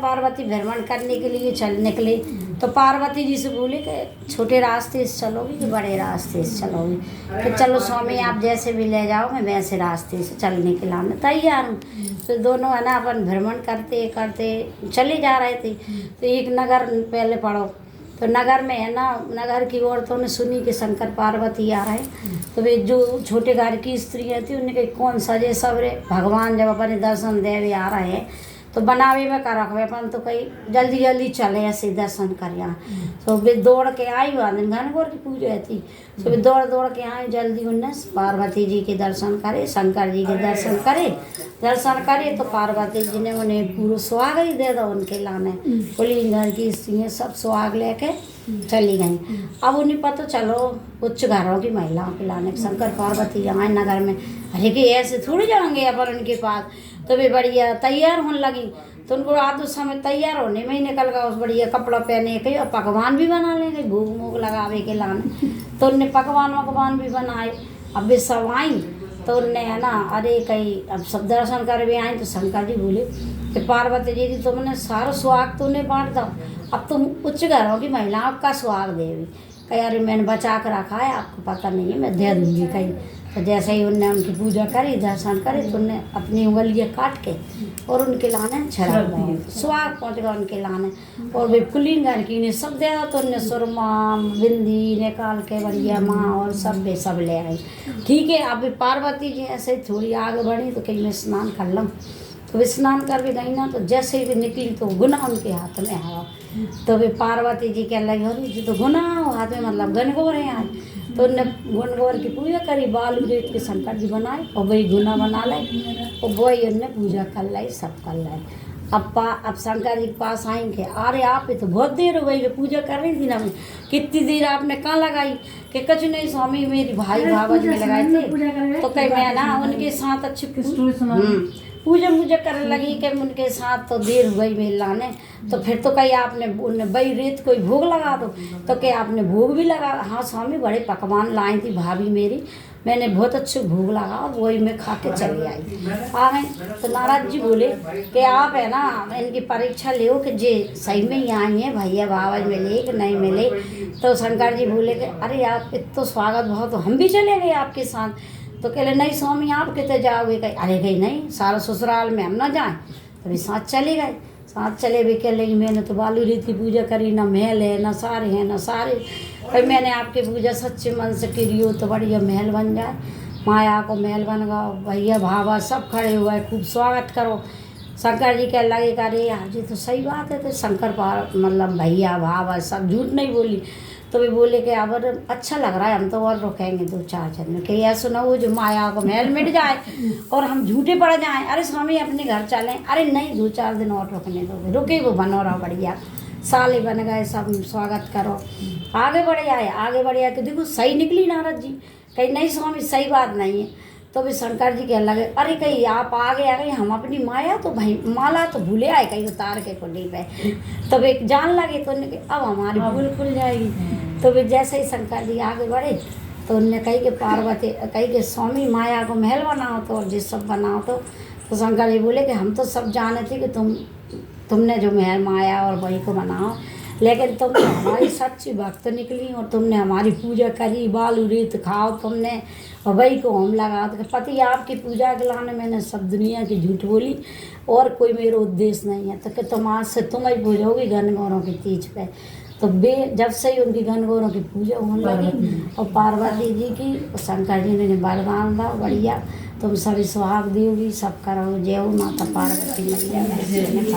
पार्वती भ्रमण करने के लिए चल निकले तो पार्वती जी से बोले कि छोटे रास्ते से चलोगी कि बड़े रास्ते से चलोगी। तो चलो स्वामी आप जैसे भी ले जाओ, मैं वैसे रास्ते से चलने के लिए मैं तैयार हूँ। तो दोनों है ना अपन भ्रमण करते करते चले जा रहे थे। तो एक नगर पहले पढ़ो, तो नगर में है ना, नगर की औरतों ने सुनी कि शंकर पार्वती आ रहे हैं। तो वे जो छोटे घर की स्त्रियाँ थी उन्हें कही कौन सजे सवरे, भगवान जब अपने दर्शन देवे आ रहे हैं तो बनावे में कर रखवे अपन, तो कहीं जल्दी जल्दी चले ऐसे दर्शन कर यहाँ। तो वे दौड़ के आई, वहाँ दिन घनघोर की पूजा थी। तो वे दौड़ दौड़ के आई, जल्दी उनने पार्वती जी के दर्शन करे, शंकर जी के दर्शन करे। तो पार्वती जी ने उन्हें पूरा सुहाग ही दे दो उनके लाने। बोली घर की स्त्रियाँ सब सुहाग लेके चली गई। अब उन्हें पता चलो उच्च घरों की महिलाओं के लाने शंकर पार्वती आए नगर में, अरे कि ऐसे थोड़ी जाएंगे अपन उनके पास। तो वे बढ़िया तैयार होने लगी। तो उनको रात उस समय तैयार होने में ही निकल गया, उस बढ़िया कपड़ा पहने के और पकवान भी बना लेंगे, भोग मोग लगावे के लाने। तो उनने पकवान भी बनाए। अब वे सब आई तो उनने है ना, अरे कहीं अब सब दर्शन कर भी आई। तो शंकर जी बोले कि पार्वती जी तुमने सारा सुहाग तो नहीं बांट दो, अब तुम उच्च घरों की महिलाओं का सुहाग देवी। कहीं अरे मैंने बचा कर रखा है, आपको पता नहीं है, मैं दे दूँगी कहीं। तो जैसे ही उनने उनकी पूजा करी, दर्शन करे, तो उनने अपनी उंगलियाँ काट के और उनके लाने छड़ा दिया, सुहाग पहुँच गया उनके लाने। और वे पुलिंग की ने सब दे दो। तो उनने सुरमा बिंदी निकाल के बढ़िया माँ और सब ले आई। ठीक है, अब पार्वती जी ऐसे थोड़ी आगे बढ़ी तो कहीं मैं स्नान कर लूँ। तो वे स्नान कर भी गई ना, तो जैसे ही वे निकली तो गुना उनके हाथ में आया। तो वे पार्वती जी कह लगी, अरे जी तो गुना हाथ में, मतलब गनगौर है आज। तो उनने गनगौर की पूजा करी, बालू रेत के शंकर जी बनाए और वही गुना बना लाए और वही उनने पूजा कर लाई, सब कर लाए। अब शंकर जी के पास आएंगे, अरे आप तो बहुत देर हो गई, पूजा कर रही थी ना, कितनी देर आपने कहाँ लगाई? कि कुछ नहीं स्वामी, मेरी भाई भावज में लगाए थे। तो कहीं मैं ना उनके साथ अच्छी पूजा करने लगी कि उनके साथ तो देर हो गई मेरे लाने। तो फिर तो कहीं आपने उनने बई रेत कोई भोग लगा दो। तो क्या आपने भोग भी लगा? हाँ स्वामी, बड़े पकवान लाई थी भाभी मेरी, मैंने बहुत अच्छे भोग लगा और वही मैं खा के चली आई। आ गए तो नारद जी बोले कि आप है ना इनकी परीक्षा ले कि जे सही में ही आई हैं, भैया भावज मिले कि नहीं मिले। तो शंकर जी बोले कि अरे आप इतना स्वागत बहुत, तो हम भी चले गए आपके साथ। तो कह नहीं स्वामी आप कितने जाओगे? कहीं अरे कहीं नहीं, सारा ससुराल में हम ना जाएं। तो भी साथ चले गए, साथ चले भी कह लेंगे मैंने तो बालू रीति पूजा करी, ना महल है ना सारे हैं ना सारे। भाई मैंने आपकी पूजा सच्चे मन से करी हो तो बढ़िया महल बन जाए, माया को महल बन गया, भैया भावा सब खड़े हुए खूब स्वागत करो। शंकर जी कह लगे कि अरे यार जी तो सही बात है। तो शंकर मतलब भैया भावा सब झूठ नहीं बोली। तो वे बोले कि अब अच्छा लग रहा है, हम तो और रुकेंगे 2-4 दिन, कि ऐसा ना हो जो माया को महल मिट जाए और हम झूठे पड़ जाएं। अरे स्वामी अपने घर चलें, अरे नहीं 2-4 दिन और रुकने दो, रुके वो बनो रहा बढ़िया, साले बन गए सब, स्वागत करो। आगे बढ़े आए कि देखो सही निकली नारद जी। कहीं नहीं स्वामी सही बात नहीं है। तो भी शंकर जी कह लगे अरे कहीं आप आगे आ गए, हम अपनी माया तो भाई माला तो भूले आए कहीं उतार के कुंडी पे। तब एक जान लगे तो उन्होंने अब हमारी भूल खुल जाएगी। तो वे जैसे ही शंकर जी आगे बढ़े तो उनने कही कि पार्वती कही कि स्वामी माया को महल बनाओ तो और जिस सब बनाओ। तो शंकर जी बोले कि हम तो सब जाने थे कि तुमने जो महल माया और वही को बनाओ, लेकिन तुम हमारी सच्ची भक्त निकली और तुमने हमारी पूजा करी, बालू रीत खाओ तुमने और वही को हम लगा। तो पति आपकी पूजा के लाने मैंने सब दुनिया की झूठ बोली और कोई मेरा उद्देश्य नहीं है। तो कि तुम आज से तुम ही पूजोगी गनगौरों की तीज पे। तो जब से ही उनकी गनगौरों की पूजा होने लगी और पार्वती जी की, शंकर जी ने वरदान दिया बढ़िया, तुम सभी सुहाग दोगी, सब करो जय माता पार्वती मैया।